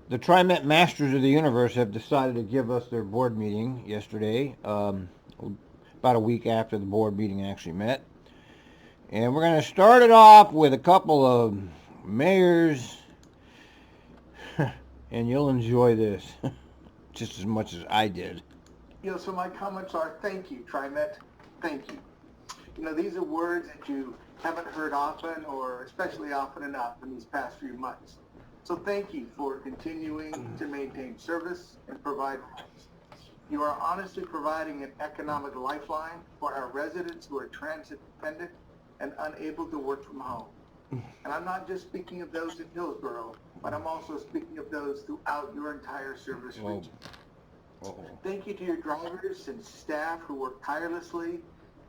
The Trimet Masters of the Universe have decided to give us their board meeting yesterday, about a week after the board meeting actually met. And we're going to start it off with a couple of mayors, and you'll enjoy this just as much as I did. So my comments are thank you, Trimet. Thank you. These are words that you haven't heard often, or especially often enough in these past few months. So thank you for continuing to maintain service and provide rights. You are honestly providing an economic lifeline for our residents who are transit dependent and unable to work from home. And I'm not just speaking of those in Hillsborough, but I'm also speaking of those throughout your entire service region. Thank you to your drivers and staff who work tirelessly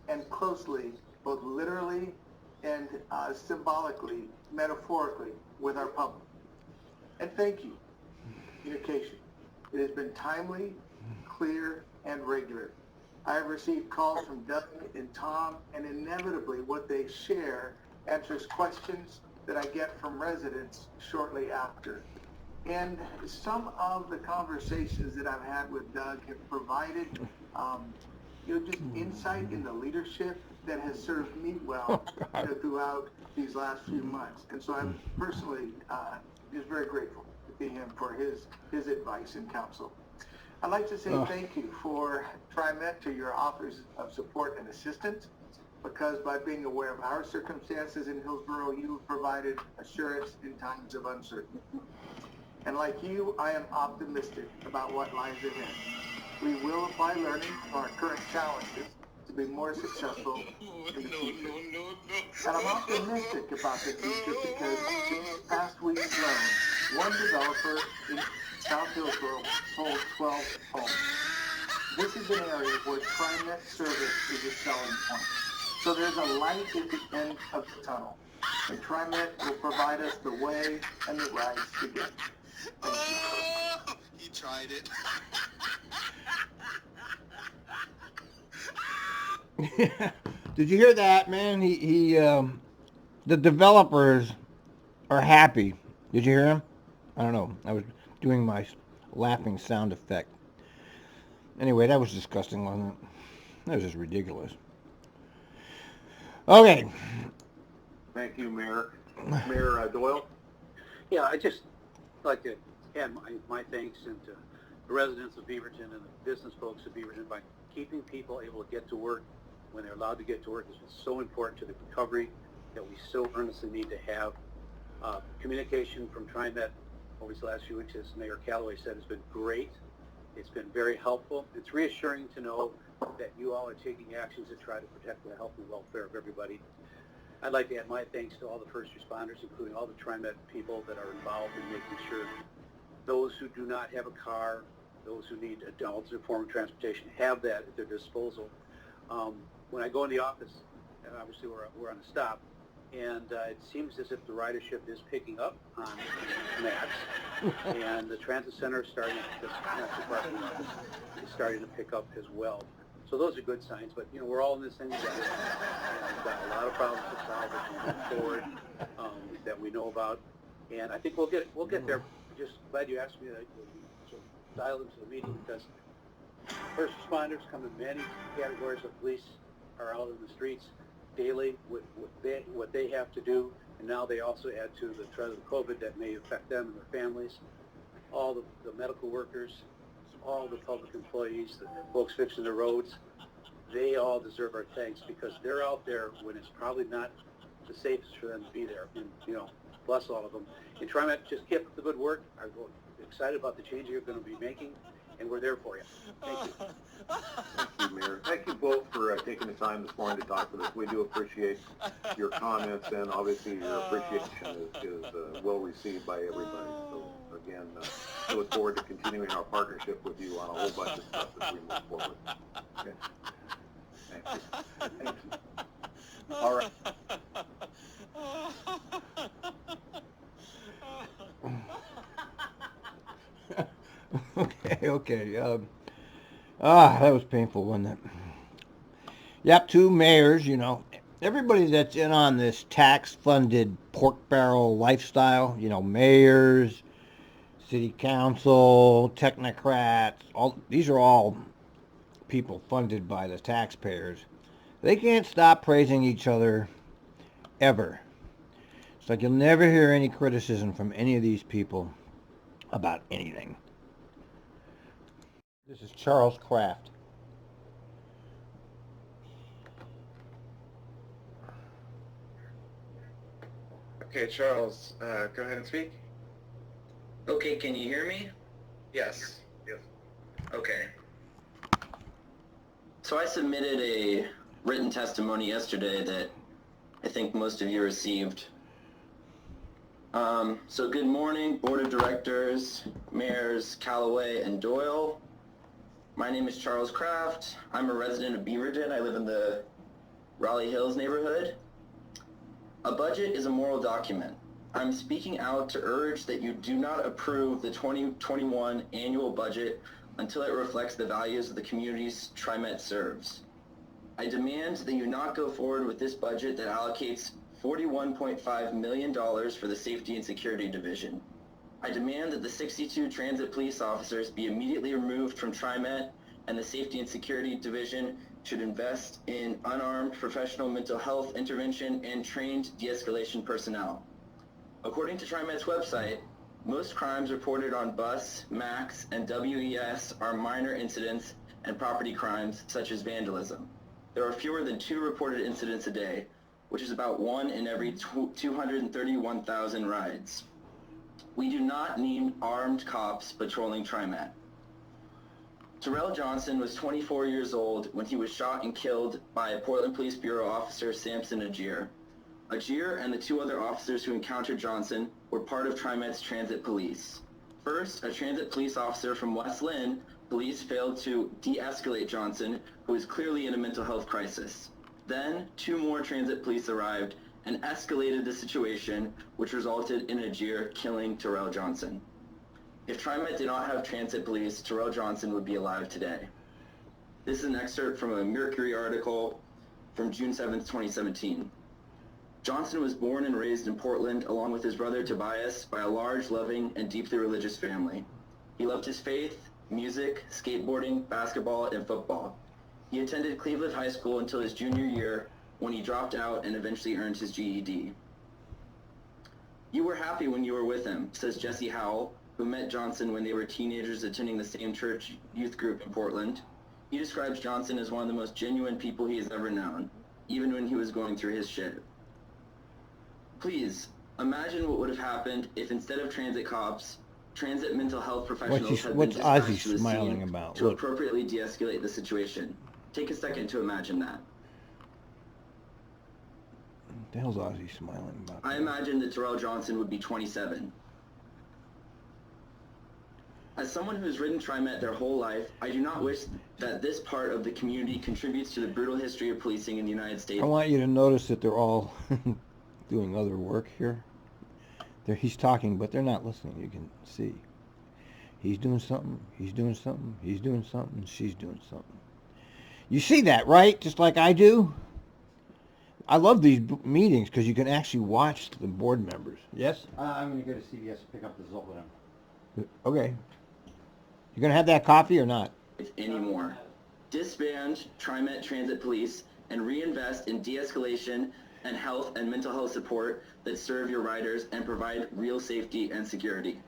and closely, both literally and symbolically, metaphorically, with our public. And thank you, communication. It has been timely, clear, and regular. I have received calls from Doug and Tom, and inevitably what they share answers questions that I get from residents shortly after. And some of the conversations that I've had with Doug have provided, just insight in the leadership that has served me well throughout these last few months. And so I'm personally just very grateful to him for his advice and counsel. I'd like to say thank you for Trimet to your offers of support and assistance, because by being aware of our circumstances in Hillsborough, you have provided assurance in times of uncertainty. And like you, I am optimistic about what lies ahead. We will apply learning to our current challenges to be more successful in the future. And I'm optimistic about the future because this past week alone, one developer in South Hillsborough sold 12 homes. This is an area where Trimet service is a selling point. So there's a light at the end of the tunnel. And Trimet will provide us the way and the rights to get. Thank you. He tried it. Did you hear that, man? The developers are happy. Did you hear him? I don't know. I was doing my laughing sound effect. Anyway, that was disgusting, wasn't it? That was just ridiculous. Okay. Thank you, Mayor. Mayor Doyle? Yeah, I just like to add my thanks to the residents of Beaverton and the business folks of Beaverton by keeping people able to get to work when they're allowed to get to work. This is so important to the recovery that we so earnestly need to have. Communication from Trimet over these last few weeks, as Mayor Calloway said, has been great. It's been very helpful. It's reassuring to know that you all are taking actions to try to protect the health and welfare of everybody. I'd like to add my thanks to all the first responders, including all the Trimet people that are involved in making sure those who do not have a car, those who need an alternate form of transportation, have that at their disposal. When I go in the office, and obviously we're on a stop, and it seems as if the ridership is picking up on maps, and the transit center is starting to pick up as well. So those are good signs, but we're all in this thing together. We've got a lot of problems to solve as we move forward that we know about, and I think we'll get there. Just glad you asked me to dial into the meeting, because first responders come in many categories of police are out in the streets daily with what they have to do, and now they also add to the threat of the COVID that may affect them and their families. All the medical workers, all the public employees, the folks fixing the roads, they all deserve our thanks, because they're out there when it's probably not the safest for them to be there. And bless all of them. And Trimet, just keep up the good work. I'm excited about the change you're going to be making, and we're there for you. Thank you. Thank you, Mayor. Thank you both for taking the time this morning to talk with us. We do appreciate your comments, and obviously your appreciation is well received by everybody. So again, I look forward to continuing our partnership with you on a whole bunch of stuff as we move forward. Okay. Thank you. Thank you. All right. Okay. That was painful, wasn't it? Yep, two mayors, everybody that's in on this tax-funded pork barrel lifestyle, mayors, city council, technocrats, these are all people funded by the taxpayers. They can't stop praising each other ever. It's like you'll never hear any criticism from any of these people about anything. This is Charles Kraft. Okay, Charles, go ahead and speak. Okay, can you hear me? Yes. Yes. Okay. So I submitted a written testimony yesterday that I think most of you received. So good morning, Board of Directors, Mayors Callaway and Doyle. My name is Charles Kraft. I'm a resident of Beaverton. I live in the Raleigh Hills neighborhood. A budget is a moral document. I'm speaking out to urge that you do not approve the 2021 annual budget until it reflects the values of the communities Trimet serves. I demand that you not go forward with this budget that allocates $41.5 million for the Safety and Security Division. I demand that the 62 transit police officers be immediately removed from Trimet, and the Safety and Security Division should invest in unarmed professional mental health intervention and trained de-escalation personnel. According to Trimet's website, most crimes reported on BUS, MAX, and WES are minor incidents and property crimes such as vandalism. There are fewer than 2 reported incidents a day, which is about 1 in every 231,000 rides. We do not need armed cops patrolling Trimet. Terrell Johnson was 24 years old when he was shot and killed by Portland Police Bureau officer Samson Agier. Agier and the 2 other officers who encountered Johnson were part of Trimet's transit police. First, a transit police officer from West Lynn police failed to de-escalate Johnson, who was clearly in a mental health crisis. Then, 2 more transit police arrived and escalated the situation, which resulted in Agier killing Terrell Johnson. If Trimet did not have transit police, Terrell Johnson would be alive today. This is an excerpt from a Mercury article from June 7th, 2017. Johnson was born and raised in Portland along with his brother Tobias by a large, loving, and deeply religious family. He loved his faith, music, skateboarding, basketball, and football. He attended Cleveland High School until his junior year, when he dropped out and eventually earned his GED. You were happy when you were with him, says Jesse Howell, who met Johnson when they were teenagers attending the same church youth group in Portland. He describes Johnson as one of the most genuine people he has ever known, even when he was going through his shit. Please, imagine what would have happened if instead of transit cops, transit mental health professionals had been dispatched to the scene to appropriately de-escalate the situation. Take a second to imagine that. What the hell's Ozzy smiling about? I imagine that Terrell Johnson would be 27. As someone who has ridden Trimet their whole life, I do not wish that this part of the community contributes to the brutal history of policing in the United States. I want you to notice that they're all doing other work here. He's talking, but they're not listening. You can see. He's doing something, he's doing something, he's doing something, she's doing something. You see that, right? Just like I do? I love these meetings because you can actually watch the board members. Yes? I'm going to go to CVS to pick up the Zolpidem. Okay. You going to have that coffee or not? Anymore. Disband Trimet Transit Police and reinvest in de-escalation and health and mental health support that serve your riders and provide real safety and security.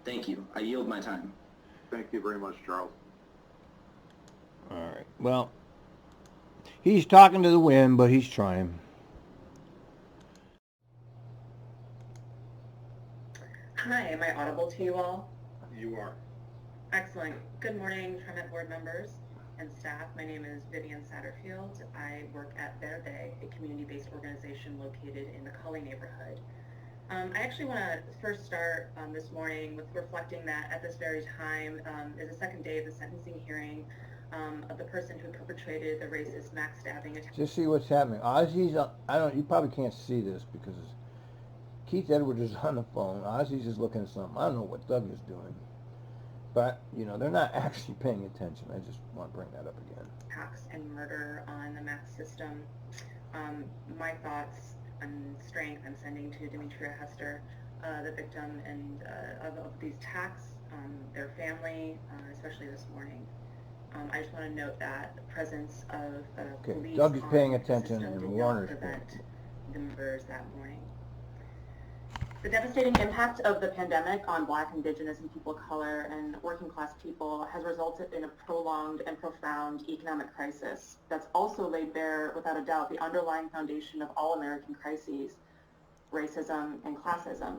Thank you. I yield my time. Thank you very much, Charles. All right. Well, he's talking to the wind, but he's trying. Hi, am I audible to you all? You are. Excellent. Good morning, Trimet board members and staff. My name is Vivian Satterfield. I work at Verde, a community-based organization located in the Cully neighborhood. I actually want to first start this morning with reflecting that at this very time is the second day of the sentencing hearing of the person who perpetrated the racist max stabbing attack. Just see what's happening. Ozzy's, you probably can't see this because Keith Edwards is on the phone. Ozzy's just looking at something. I don't know what Doug is doing. But, they're not actually paying attention. I just want to bring that up again. Attacks and murder on the max system. My thoughts and strength I'm sending to Demetria Hester, the victim and of these attacks, their family, especially this morning. I just want to note that the presence of police Doug is on paying the attention system and did Warner's not paying prevent the murders that morning. The devastating impact of the pandemic on Black, Indigenous, and people of color and working class people has resulted in a prolonged and profound economic crisis that's also laid bare, without a doubt, the underlying foundation of all American crises, racism and classism.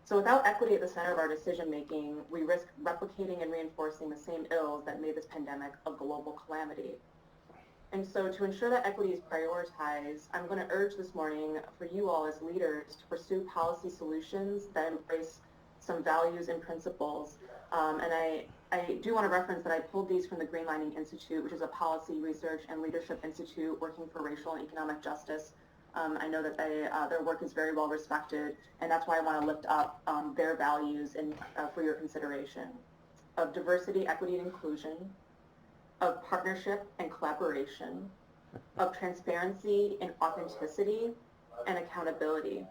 So without equity at the center of our decision making, we risk replicating and reinforcing the same ills that made this pandemic a global calamity. And so to ensure that equity is prioritized, I'm going to urge this morning for you all as leaders to pursue policy solutions that embrace some values and principles. And I do want to reference that I pulled these from the Greenlining Institute, which is a policy research and leadership institute working for racial and economic justice. I know that their work is very well respected, and that's why I want to lift up their values and for your consideration of diversity, equity, and inclusion, of partnership and collaboration, of transparency and authenticity, and accountability.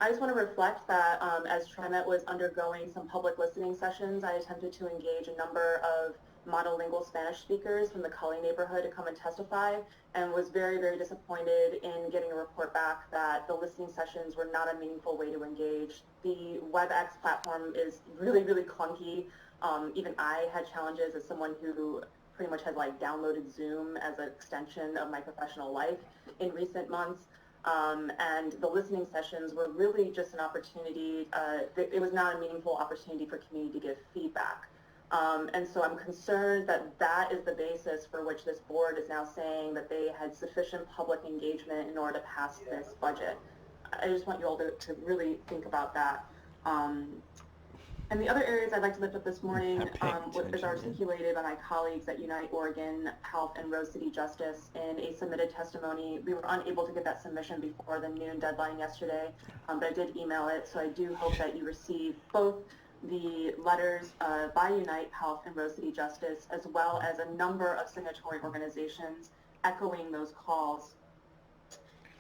I just want to reflect that as Trimet was undergoing some public listening sessions, I attempted to engage a number of monolingual Spanish speakers from the Cully neighborhood to come and testify, and was very, very disappointed in getting a report back that the listening sessions were not a meaningful way to engage. The WebEx platform is really, really clunky. Even I had challenges as someone who pretty much has like downloaded Zoom as an extension of my professional life in recent months. And the listening sessions were really just an opportunity, it was not a meaningful opportunity for community to give feedback. And so I'm concerned that that is the basis for which this board is now saying that they had sufficient public engagement in order to pass this budget. I just want you all to really think about that. And the other areas I'd like to lift up this morning is articulated by my colleagues at Unite Oregon Health and Rose City Justice in a submitted testimony. We were unable to get that submission before the noon deadline yesterday, but I did email it, so I do hope that you receive both the letters by Unite Health and Rose City Justice, as well as a number of signatory organizations echoing those calls.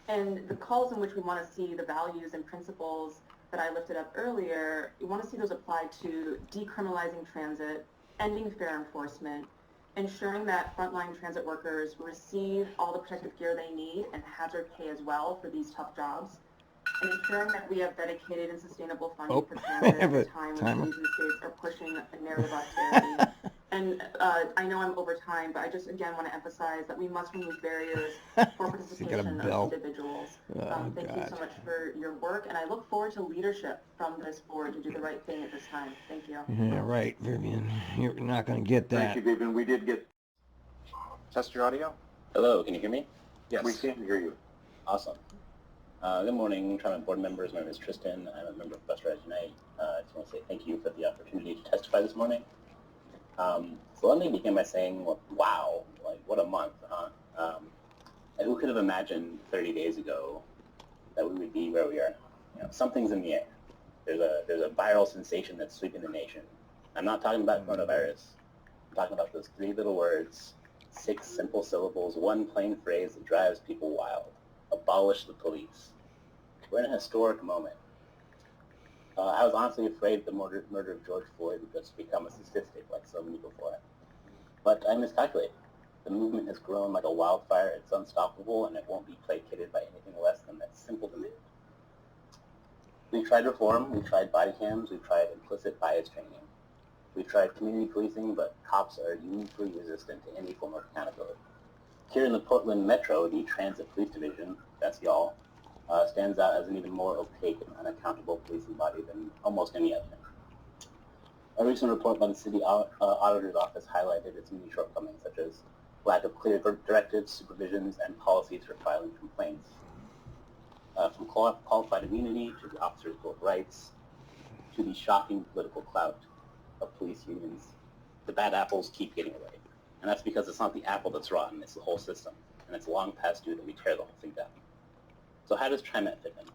And the calls in which we want to see the values and principles that I lifted up earlier, we want to see those applied to decriminalizing transit, ending fare enforcement, ensuring that frontline transit workers receive all the protective gear they need and hazard pay as well for these tough jobs, and ensuring that we have dedicated and sustainable funding for transit at a time when cities and states are pushing a narrative austerity. And I know I'm over time, but I just again want to emphasize that we must remove barriers for participation of individuals. Thank you so much for your work, and I look forward to leadership from this board to do the right thing at this time. Thank you. Yeah, right, Vivian. You're not going to get that. Thank you, Vivian. We did get... Test your audio. Hello, can you hear me? Yes. We can hear you. Awesome. Good morning, Trimet board members. My name is Tristan. I'm a member of West Rise Unite. I just want to say thank you for the opportunity to testify this morning. So let me begin by saying, wow, like what a month, huh? And who could have imagined 30 days ago that we would be where we are now? You know, something's in the air. There's a viral sensation that's sweeping the nation. I'm not talking about coronavirus. I'm talking about those 3 little words, 6 simple syllables, 1 plain phrase that drives people wild. Abolish the police. We're in a historic moment. I was honestly afraid the murder of George Floyd would just become a statistic like so many before it. But I miscalculated. The movement has grown like a wildfire. It's unstoppable, and it won't be placated by anything less than that simple demand. We've tried reform. We've tried body cams. We've tried implicit bias training. We've tried community policing, but cops are uniquely resistant to any form of accountability. Here in the Portland Metro, the Transit Police Division, that's y'all, stands out as an even more opaque and unaccountable policing body than almost any other. A recent report by the City Auditor's Office highlighted its many shortcomings, such as lack of clear directives, supervisions, and policies for filing complaints. From qualified immunity to the officer's Bill of Rights, to the shocking political clout of police unions, the bad apples keep getting away. And that's because it's not the apple that's rotten, it's the whole system. And it's long past due that we tear the whole thing down. So how does Trimet fit in?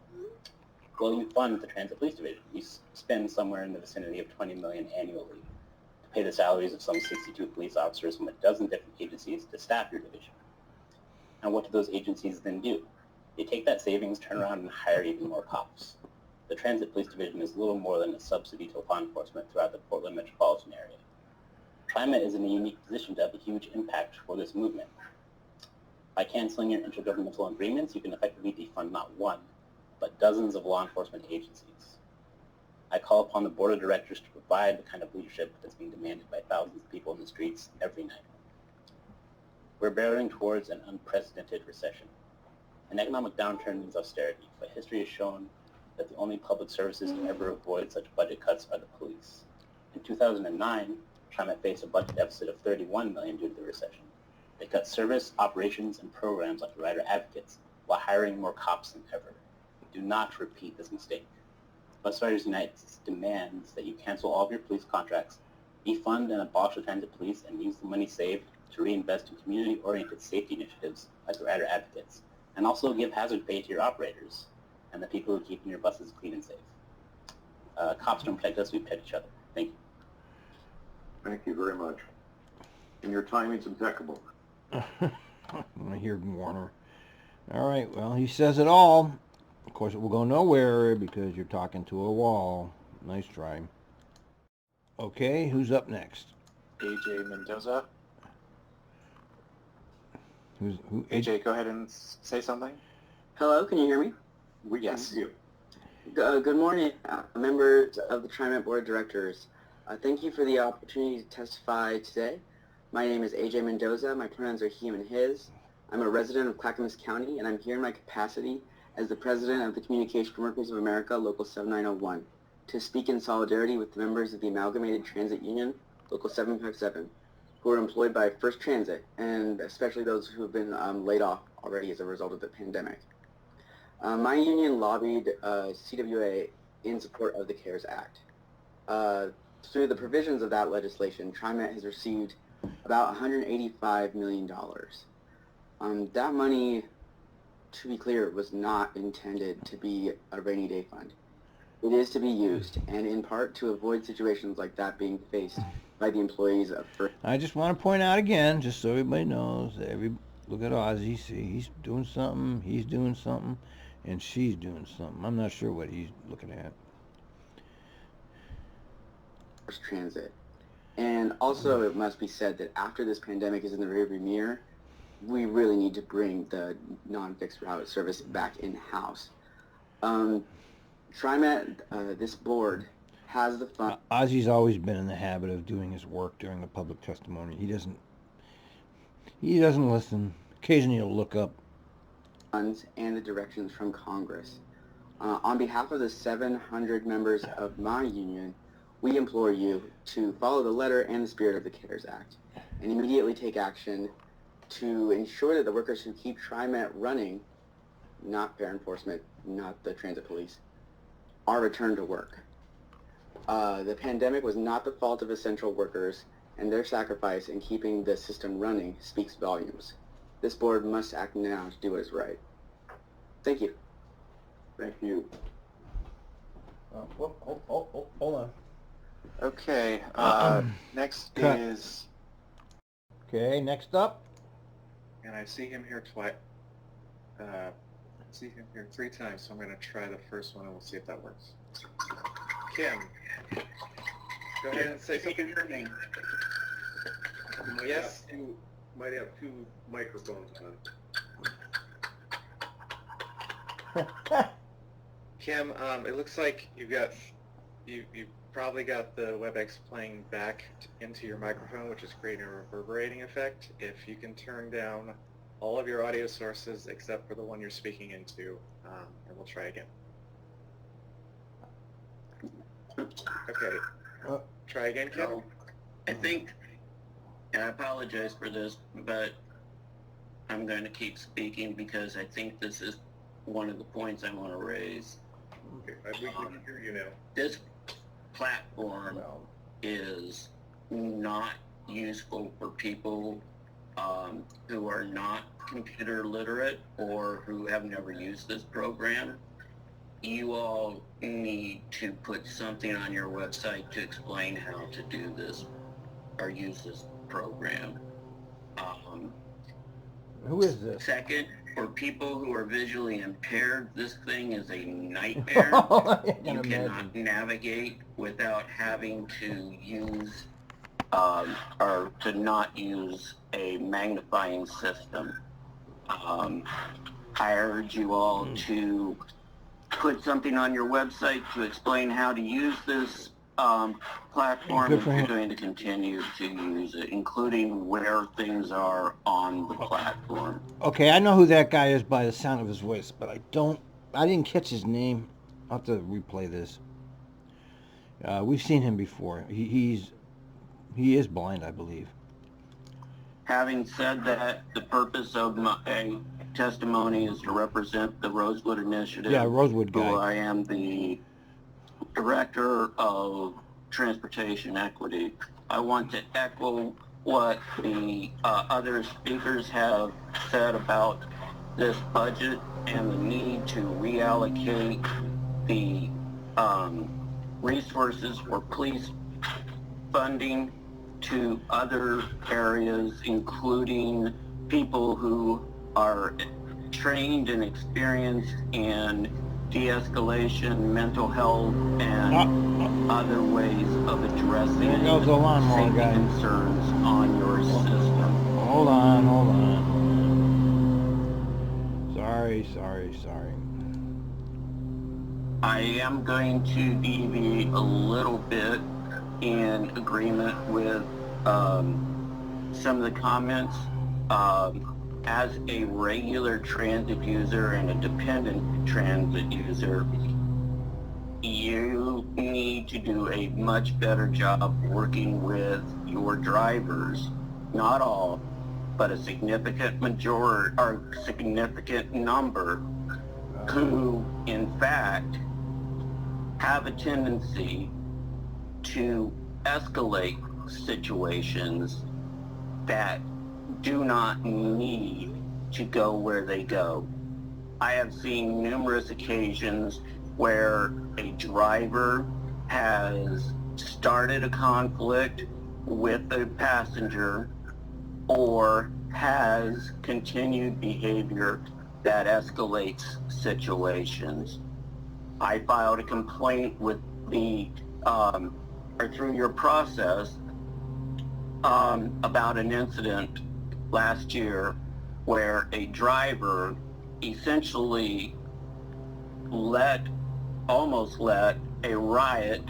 Well, you fund the Transit Police Division. You spend somewhere in the vicinity of $20 million annually to pay the salaries of some 62 police officers from a dozen different agencies to staff your division. And what do those agencies then do? They take that savings, turn around, and hire even more cops. the Transit Police Division is little more than a subsidy to law enforcement throughout the Portland metropolitan area. Trimet is in a unique position to have a huge impact for this movement. By canceling your intergovernmental agreements, you can effectively defund not one, but dozens of law enforcement agencies. I call upon the Board of Directors to provide the kind of leadership that's being demanded by thousands of people in the streets every night. We're barreling towards an unprecedented recession. An economic downturn means austerity, but history has shown that the only public services to ever avoid such budget cuts are the police. In 2009, Trimet faced a budget deficit of $31 million due to the recession. They cut service, operations, and programs like the rider advocates while hiring more cops than ever. Do not repeat this mistake. Bus Riders Unite demands that you cancel all of your police contracts, defund and abolish the transit police, and use the money saved to reinvest in community-oriented safety initiatives like the rider advocates, and also give hazard pay to your operators and the people who keep your buses clean and safe. Cops don't protect us, we protect each other. Thank you. Thank you very much. And your timing's impeccable. I hear Warner. All right, well, he says it all. Of course, it will go nowhere because you're talking to a wall. Nice try. Okay, who's up next? AJ Mendoza. Who? AJ, go ahead and say something. Hello, can you hear me? We can hear you. Good morning, members of the Trimet Board of Directors. Thank you for the opportunity to testify today. My name is AJ Mendoza. My pronouns are he and his. I'm a resident of Clackamas County, and I'm here in my capacity as the president of the Communication Workers of America, Local 7901, to speak in solidarity with the members of the Amalgamated Transit Union, Local 757, who are employed by First Transit, and especially those who have been laid off already as a result of the pandemic. My union lobbied CWA in support of the CARES Act. Through the provisions of that legislation, Trimet has received about $185 million. That money, to be clear, was not intended to be a rainy day fund. It is to be used, and in part to avoid situations like that being faced by the employees of First. I just want to point out again, just so everybody knows, look at Ozzy, see, he's doing something, he's doing something, and she's doing something. I'm not sure what he's looking at. First Transit. And also, it must be said that after this pandemic is in the rearview mirror, we really need to bring the non-fixed route service back in-house. Trimet, this board, has the fund. Ozzy's always been in the habit of doing his work during the public testimony. He doesn't listen. Occasionally he'll look up funds and the directions from Congress. On behalf of the 700 members of my union, we implore you to follow the letter and the spirit of the CARES Act and immediately take action to ensure that the workers who keep Trimet running, not fair enforcement, not the transit police, are returned to work. The pandemic was not the fault of essential workers, and their sacrifice in keeping the system running speaks volumes. This board must act now to do what is right. Thank you. Thank you. Hold on. Okay, next cut. is, Okay, next up. and I see him here twice. See him here 3 times, so I'm going to try the first one and we'll see if that works. Kim, go ahead and say something. Yes? You might have 2 microphones on. Kim, it looks like you probably got the WebEx playing back into your microphone, which is creating a reverberating effect. If you can turn down all of your audio sources except for the one you're speaking into, and we'll try again. Okay. Try again, Kim. I think, and I apologize for this, but I'm going to keep speaking because I think this is one of the points I want to raise. Okay, we can hear you now. This platform is not useful for people who are not computer literate or who have never used this program. You all need to put something on your website to explain how to do this or use this program. Who is this? Second, for people who are visually impaired, this thing is a nightmare. You cannot navigate without having to use or to not use a magnifying system. I urge you all to put something on your website to explain how to use this platform if you're going to continue to use it, including where things are on the platform. Okay, I know who that guy is by the sound of his voice, but I didn't catch his name. I'll have to replay this. We've seen him before. He is blind, I believe. Having said that, the purpose of my testimony is to represent the Rosewood Initiative. Yeah, Rosewood guy. Who I am the Director of Transportation Equity. I want to echo what the other speakers have said about this budget and the need to reallocate the resources for police funding to other areas, including people who are trained and experienced in de-escalation, mental health, and other ways of addressing safety concerns on your system. Hold on. Sorry. I am going to deviate a little bit in agreement with some of the comments. As a regular transit user and a dependent transit user, you need to do a much better job working with your drivers, not all, but a significant majority or significant number who in fact have a tendency to escalate situations that do not need to go where they go. I have seen numerous occasions where a driver has started a conflict with a passenger or has continued behavior that escalates situations. I filed a complaint with through your process about an incident last year where a driver essentially almost let a riot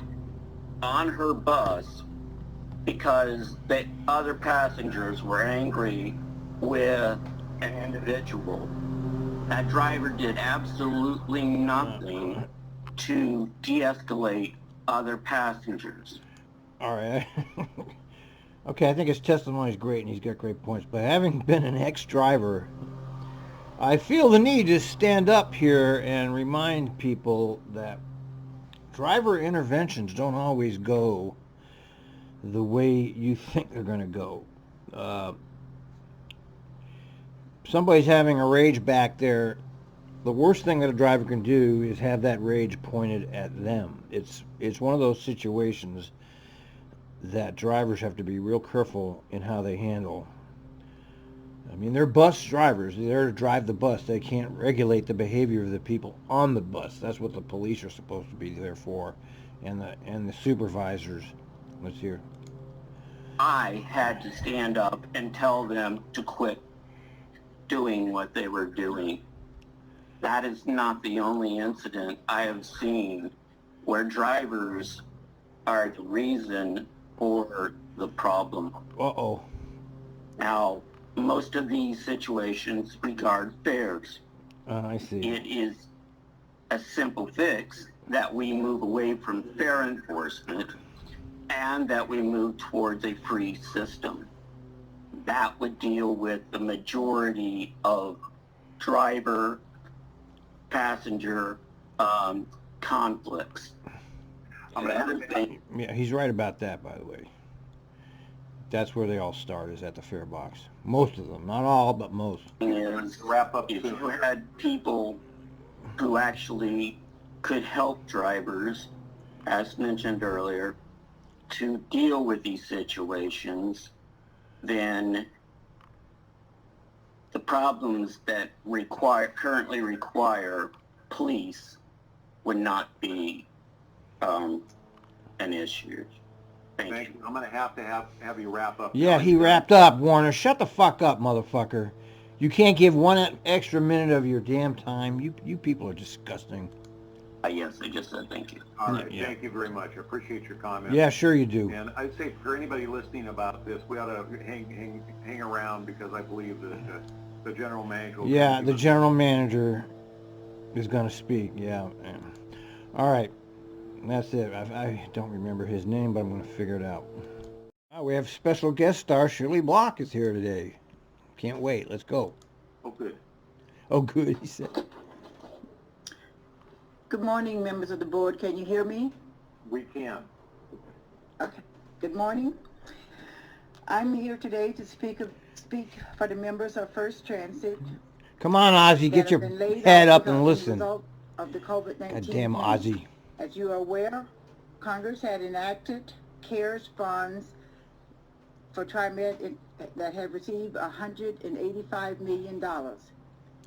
on her bus because the other passengers were angry with an individual. That driver did absolutely nothing to de-escalate other passengers. All right. Okay, I think his testimony is great and he's got great points. But having been an ex-driver, I feel the need to stand up here and remind people that driver interventions don't always go the way you think they're going to go. Somebody's having a rage back there. The worst thing that a driver can do is have that rage pointed at them. It's one of those situations that drivers have to be real careful in how they handle. I mean, they're bus drivers. They're there to drive the bus. They can't regulate the behavior of the people on the bus. That's what the police are supposed to be there for, and the supervisors. Let's hear. I had to stand up and tell them to quit doing what they were doing. That is not the only incident I have seen where drivers are the reason for the problem. Uh-oh. Now, most of these situations regard fares. I see. It is a simple fix that we move away from fare enforcement and that we move towards a free system. That would deal with the majority of driver-passenger conflicts. Yeah, he's right about that, by the way. That's where they all start, is at the fare box. Most of them. Not all, but most. Is wrap up. If you had people who actually could help drivers, as mentioned earlier, to deal with these situations, then the problems that currently require police would not be an issue. Thank you. I'm going to have you wrap up. Yeah, he wrapped up, Warner. Shut the fuck up, motherfucker. You can't give one extra minute of your damn time. You people are disgusting. Yes, I just said thank you. All right, Yeah. thank you very much. I appreciate your comments. Yeah, sure you do. And I'd say for anybody listening about this, we ought to hang around because I believe that the general manager will Yeah, the general manager is going to speak. Yeah. All right. That's it. I don't remember his name, but I'm going to figure it out. We have special guest star Shirley Block is here today. Can't wait. Let's go. Oh, good. Oh, good, he said. Good morning, members of the board. Can you hear me? We can. Okay. Good morning. I'm here today to speak for the members of First Transit. Come on, Ozzy, get your head up and listen. Of the COVID-19 Goddamn Ozzy. As you are aware, Congress had enacted CARES funds for Trimet that have received $185 million.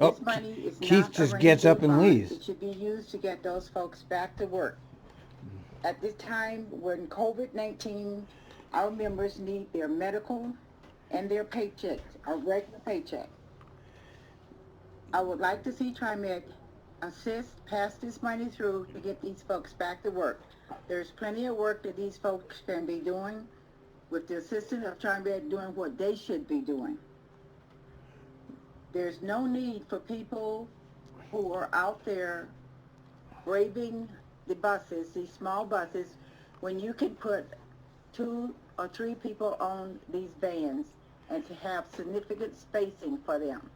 Oh, This money is Keith not just a gets up rainy and day fund. leaves. It should be used to get those folks back to work. At this time, when COVID-19, our members need their medical and their paychecks, a regular paycheck. I would like to see Trimet pass this money through to get these folks back to work. There's plenty of work that these folks can be doing with the assistance of Trimet doing what they should be doing. There's no need for people who are out there braving the buses, these small buses, when you can put 2 or 3 people on these vans and to have significant spacing for them.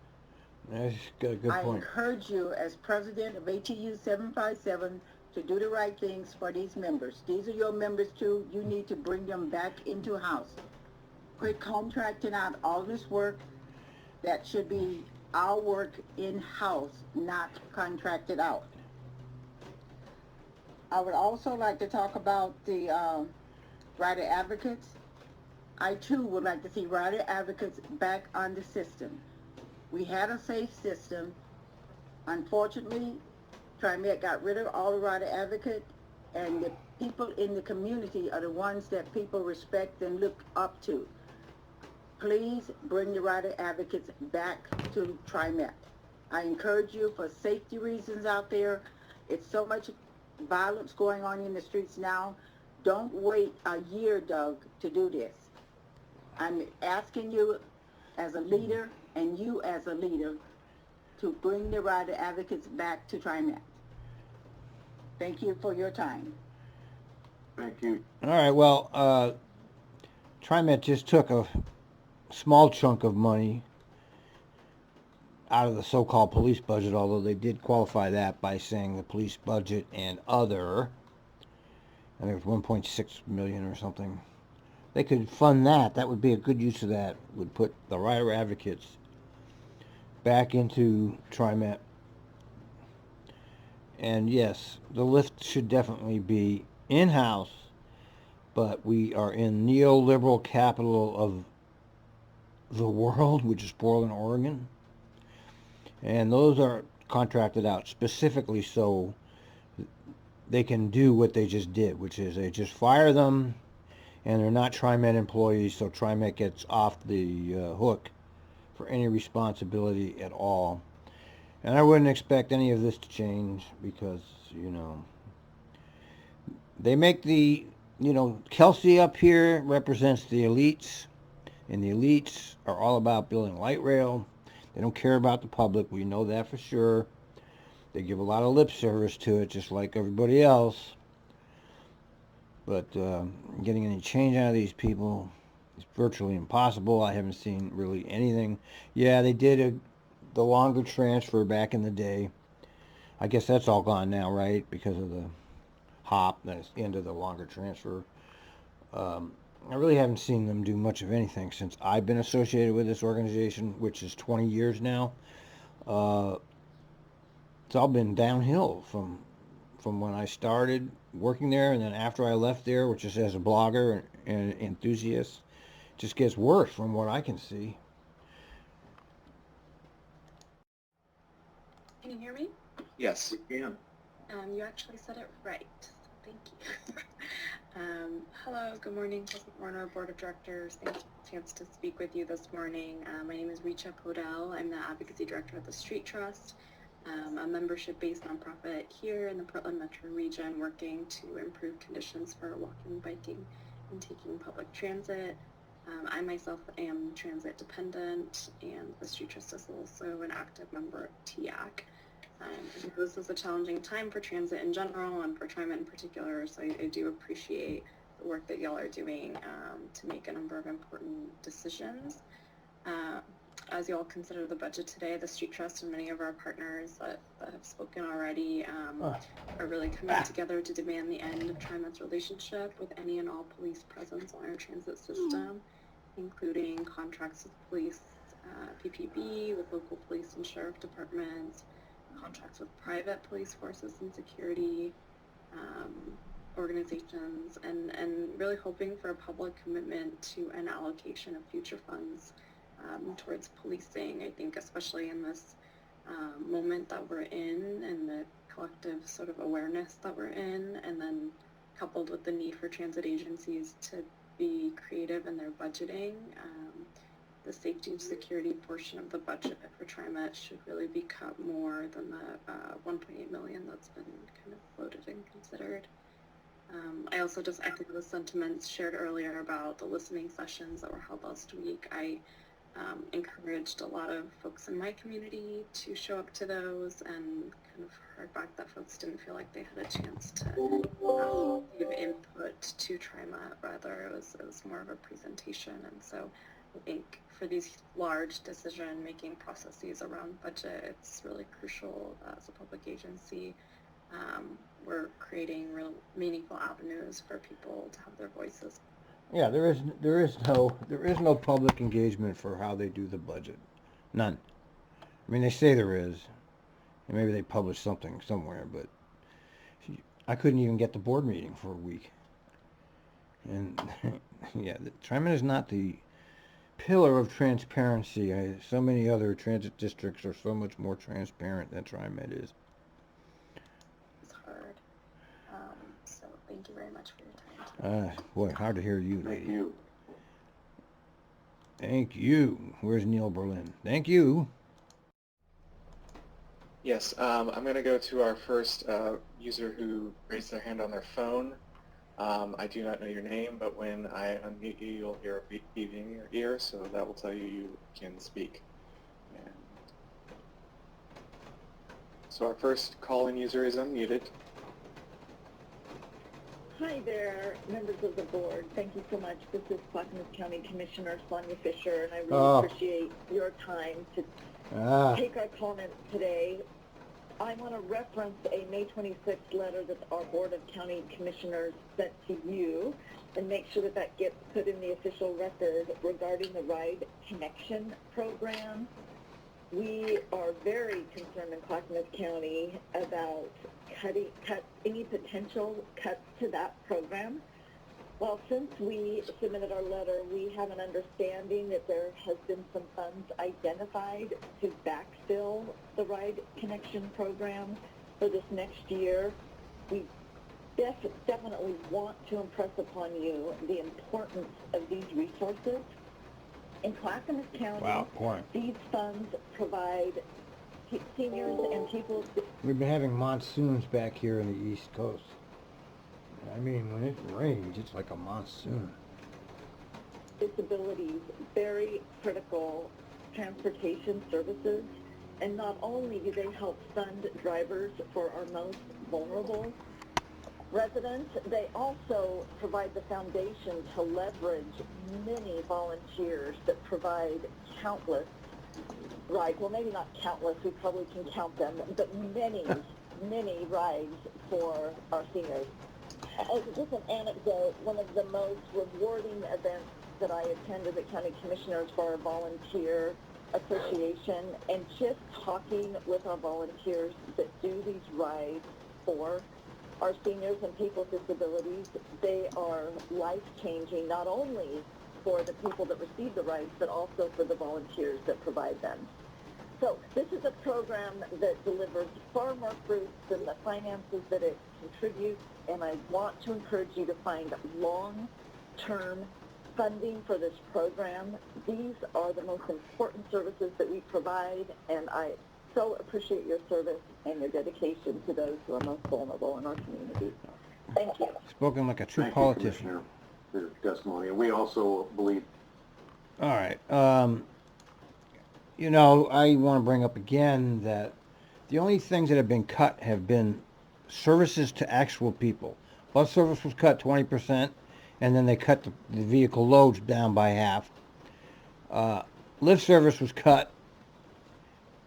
That's a good I point. encourage you as president of ATU 757 to do the right things for these members. These are your members too. You need to bring them back into house. Quit contracting out all this work. That should be our work in-house, not contracted out. I would also like to talk about the rider advocates. I too would like to see rider advocates back on the system. We had a safe system. Unfortunately, Trimet got rid of all the rider advocates, and the people in the community are the ones that people respect and look up to. Please bring the rider advocates back to Trimet. I encourage you for safety reasons out there. It's so much violence going on in the streets now. Don't wait a year, Doug, to do this. I'm asking you as a leader and you as a leader to bring the rider advocates back to Trimet. Thank you for your time. Thank you. All right, well, Trimet just took a small chunk of money out of the so-called police budget, although they did qualify that by saying the police budget and other, I think it was 1.6 million or something. They could fund that. That would be a good use of that. Would put the rider advocates back into Trimet. And yes, the lift should definitely be in-house, but we are in neoliberal capital of the world, which is Portland, Oregon. And those are contracted out specifically so they can do what they just did, which is they just fire them, and they're not Trimet employees, so Trimet gets off the hook for any responsibility at all. And I wouldn't expect any of this to change because, you know, they make the, you know, Kelsey up here represents the elites, and the elites are all about building light rail. They don't care about the public. We know that for sure. They give a lot of lip service to it, just like everybody else. But getting any change out of these people is virtually impossible. I haven't seen really anything. Yeah, they did the longer transfer back in the day. I guess that's all gone now, right? Because of the HOP, that's the end of the longer transfer. I really haven't seen them do much of anything since I've been associated with this organization, which is 20 years now. It's all been downhill from when I started working there, and then after I left there, which is as a blogger and enthusiast, it just gets worse from what I can see. Can you hear me? Yes. We can. You actually said it right. Thank you. Hello, good morning, President Warner, Board of Directors. Thanks for the chance to speak with you this morning. My name is Richa Poodell. I'm the Advocacy Director at the Street Trust, a membership-based nonprofit here in the Portland Metro region working to improve conditions for walking, biking, and taking public transit. I myself am transit dependent, and the Street Trust is also an active member of TIAC. This is a challenging time for transit in general and for Trimet in particular, so I do appreciate the work that y'all are doing to make a number of important decisions. As y'all consider the budget today, the Street Trust and many of our partners that have spoken already are really coming together to demand the end of Trimet's relationship with any and all police presence on our transit system, including contracts with police, PPB, with local police and sheriff departments, contracts with private police forces and security organizations, and really hoping for a public commitment to an allocation of future funds towards policing. I think especially in this moment that we're in and the collective sort of awareness that we're in, and then coupled with the need for transit agencies to be creative in their budgeting, the safety and security portion of the budget for Trimet should really be cut more than the 1.8 million that's been kind of floated and considered. I also just echo the sentiments shared earlier about the listening sessions that were held last week. I encouraged a lot of folks in my community to show up to those, and kind of heard back that folks didn't feel like they had a chance to give input to Trimet. Rather, it was more of a presentation, and so I think for these large decision-making processes around budget, it's really crucial as a public agency. We're creating real meaningful avenues for people to have their voices. Yeah, there is no public engagement for how they do the budget. None. I mean, they say there is, and maybe they publish something somewhere, but I couldn't even get the board meeting for a week. And yeah, Trimet is not the pillar of transparency. So many other transit districts are so much more transparent than Trimet is. It's hard. So thank you very much for your time. Boy, hard to hear you, lady. Thank you. Thank you. Where's Neil Berlin? Thank you. Yes, I'm going to go to our first user who raised their hand on their phone. I do not know your name, but when I unmute you, you'll hear a beep in your ear, so that will tell you you can speak. And so our first call-in user is unmuted. Hi there, members of the board. Thank you so much. This is Clackamas County Commissioner Sonia Fisher, and I really appreciate your time to take our comments today. I want to reference a May 26th letter that our Board of County Commissioners sent to you and make sure that that gets put in the official record regarding the Ride Connection program. We are very concerned in Clackamas County about any potential cuts to that program. Well, since we submitted our letter, we have an understanding that there has been some funds identified to backfill the Ride Connection program for this next year. We definitely want to impress upon you the importance of these resources. In Clackamas County, these funds provide seniors and people... We've been having monsoons back here in the East Coast. I mean, when it rains, it's like a monsoon. Disabilities, very critical transportation services, and not only do they help fund drivers for our most vulnerable residents, they also provide the foundation to leverage many volunteers that provide countless rides. Well, maybe not countless, we probably can count them, but many, many rides for our seniors. Just an anecdote, one of the most rewarding events that I attended at County Commissioners for our volunteer association, and just talking with our volunteers that do these rides for our seniors and people with disabilities, they are life-changing, not only for the people that receive the rides, but also for the volunteers that provide them. So this is a program that delivers far more fruits than the finances that it contributes, and I want to encourage you to find long-term funding for this program. These are the most important services that we provide, and I so appreciate your service and your dedication to those who are most vulnerable in our community. Thank you. Spoken like a true Thank politician. you, Commissioner, for your testimony. And we also believe. All right. You know, I want to bring up again that the only things that have been cut have been services to actual people. Bus service was cut 20%, and then they cut the vehicle loads down by half. Lift service was cut,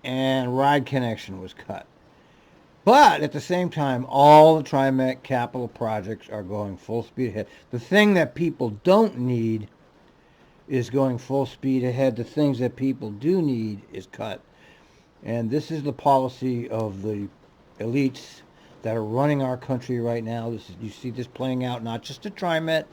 and ride connection was cut. But at the same time, all the Trimet capital projects are going full speed ahead. The thing that people don't need is going full speed ahead. The things that people do need is cut. And this is the policy of the elites that are running our country right now. You see this playing out not just at Trimet,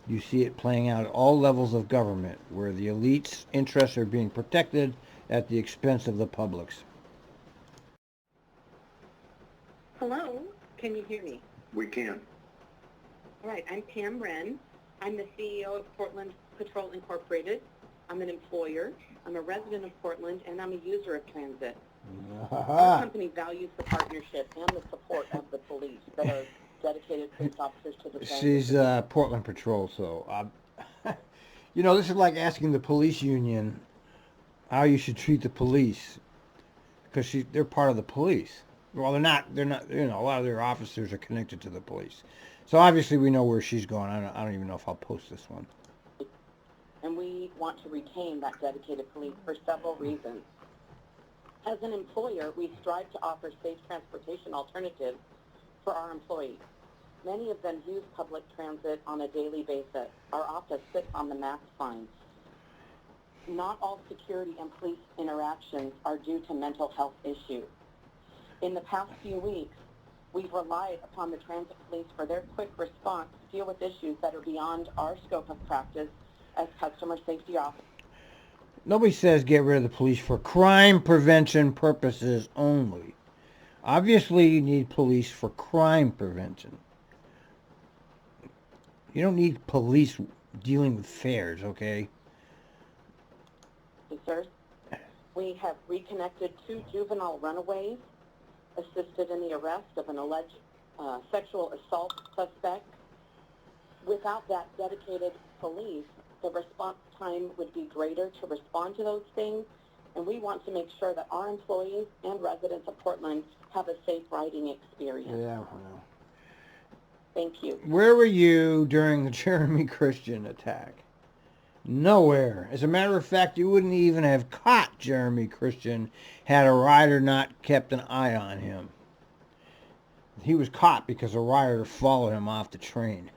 you see it playing out at all levels of government, where the elites' interests are being protected at the expense of the public's. Hello, can you hear me? We can. All right, I'm Pam Wren. I'm the CEO of Portland Patrol Incorporated. I'm an employer, I'm a resident of Portland, and I'm a user of transit. Our company values the partnership and the support of the police that are dedicated police officers to the transit. She's Portland Patrol, so you know, this is like asking the police union how you should treat the police, because they're part of the police. Well, they're not, you know, a lot of their officers are connected to the police. So obviously we know where she's going. I don't even know if I'll post this one. And we want to retain that dedicated police for several reasons. As an employer, we strive to offer safe transportation alternatives for our employees. Many of them use public transit on a daily basis. Our office sits on the mask sign. Not all security and police interactions are due to mental health issues. In the past few weeks, we've relied upon the transit police for their quick response to deal with issues that are beyond our scope of practice as customer safety officers. Nobody says get rid of the police for crime prevention purposes only. Obviously, you need police for crime prevention. You don't need police dealing with fares, okay? Officers, we have reconnected 2 juvenile runaways, assisted in the arrest of an alleged sexual assault suspect. Without that dedicated police, the response time would be greater to respond to those things, and we want to make sure that our employees and residents of Portland have a safe riding experience. Yeah, well. Thank you. Where were you during the Jeremy Christian attack? Nowhere. As a matter of fact, you wouldn't even have caught Jeremy Christian had a rider not kept an eye on him. He was caught because a rider followed him off the train.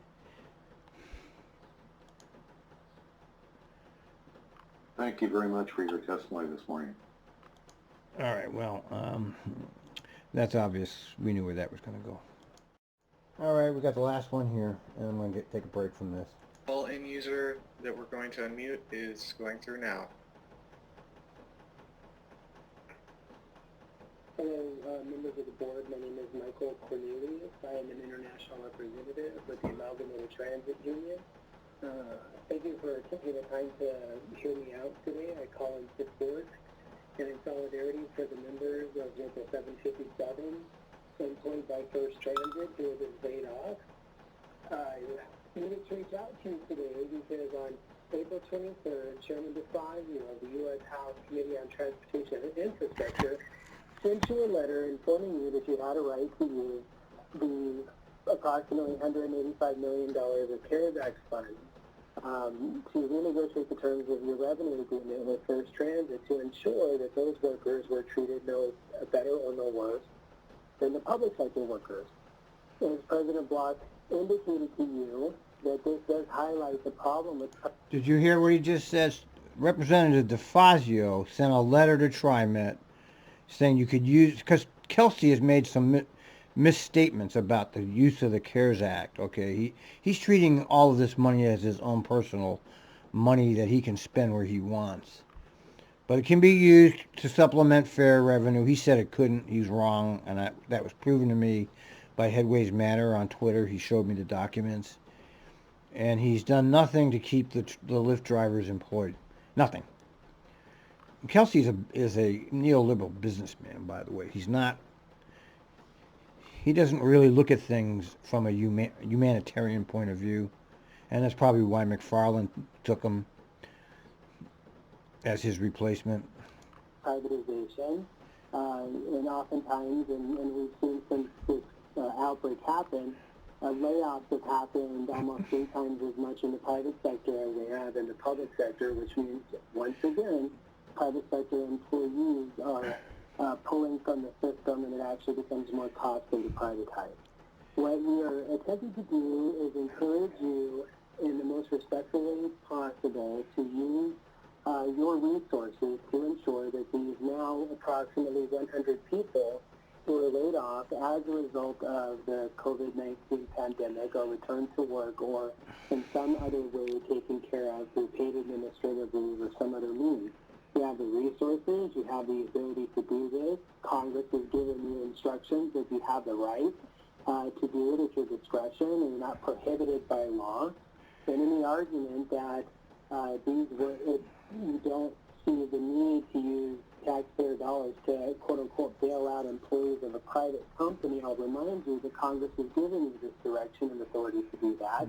Thank you very much for your testimony this morning. All right, well, that's obvious. We knew where that was going to go. All right, we got the last one here, and I'm going to take a break from this. All in user that we're going to unmute is going through now. Hello, members of the board. My name is Michael Cornelius. I am an international representative with the Amalgamated Transit Union. Thank you for taking the time to hear me out today. I call in support and in solidarity for the members of Local 757 employed by First Transit who have been laid off. I needed to reach out to you today because on April 23rd, Chairman DeFazio of the U.S. House Committee on Transportation and Infrastructure sent you a letter informing you that you had a right to use the approximately $185 million of CARES Act funds to renegotiate the terms of your revenue agreement with First Transit to ensure that those workers were treated no better or no worse than the public sector workers. As President Block indicated to you, that this does highlight the problem with... Did you hear what he just said? Representative DeFazio sent a letter to Trimet saying you could use... Because Kelsey has made some misstatements about the use of the CARES Act, okay? He's treating all of this money as his own personal money that he can spend where he wants. But it can be used to supplement fair revenue. He said it couldn't. He's wrong, and that was proven to me by Headways Matter on Twitter. He showed me the documents. And he's done nothing to keep the Lyft drivers employed. Nothing. Kelsey is a neoliberal businessman, by the way. He doesn't really look at things from a humanitarian point of view. And that's probably why McFarland took him as his replacement. Privatization, and oftentimes, and we've seen since this outbreak happened, layoffs have happened almost 3 times as much in the private sector as they have in the public sector, which means, once again, private sector employees are pulling from the system, and it actually becomes more costly to privatize. What we are attempting to do is encourage you in the most respectful way possible to use your resources to ensure that these now approximately 100 people who were laid off as a result of the COVID-19 pandemic are returned to work or in some other way taken care of through paid administrative leave or some other means. You have the resources, you have the ability to do this. Congress has given you instructions that you have the right to do it at your discretion, and you're not prohibited by law. And any argument that you don't see the need to use taxpayer dollars to quote-unquote bail out employees of a private company, I'll remind you that Congress has given you this direction and authority to do that,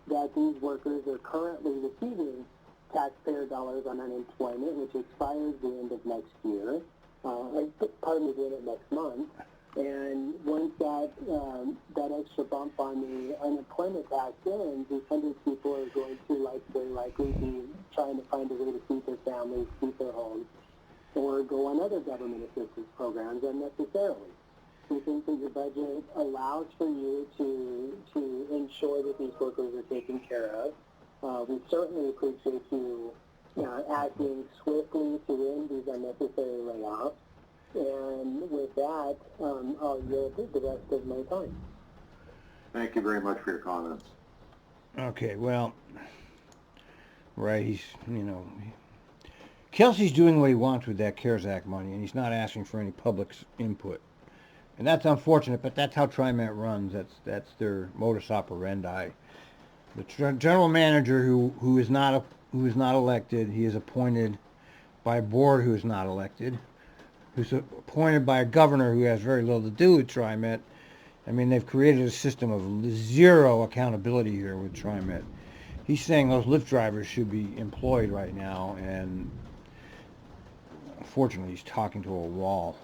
that these workers are currently receiving taxpayer dollars on unemployment, which expires the end of next year, the end of next month. And once that extra bump on the unemployment tax ends, these 100 people are going to very likely be trying to find a way to feed their families, keep their homes, or go on other government assistance programs unnecessarily. We think that your budget allows for you to ensure that these workers are taken care of. We certainly appreciate you acting swiftly to end these unnecessary layoffs. And with that, I'll yield the rest of my time. Thank you very much for your comments. Okay, well, right, Kelsey's doing what he wants with that CARES Act money, and he's not asking for any public input. And that's unfortunate, but that's how Trimet runs. That's their modus operandi. The general manager who is not elected, he is appointed by a board who is not elected, who's appointed by a governor who has very little to do with Trimet. I mean, they've created a system of zero accountability here with Trimet. He's saying those Lyft drivers should be employed right now, and unfortunately, he's talking to a wall.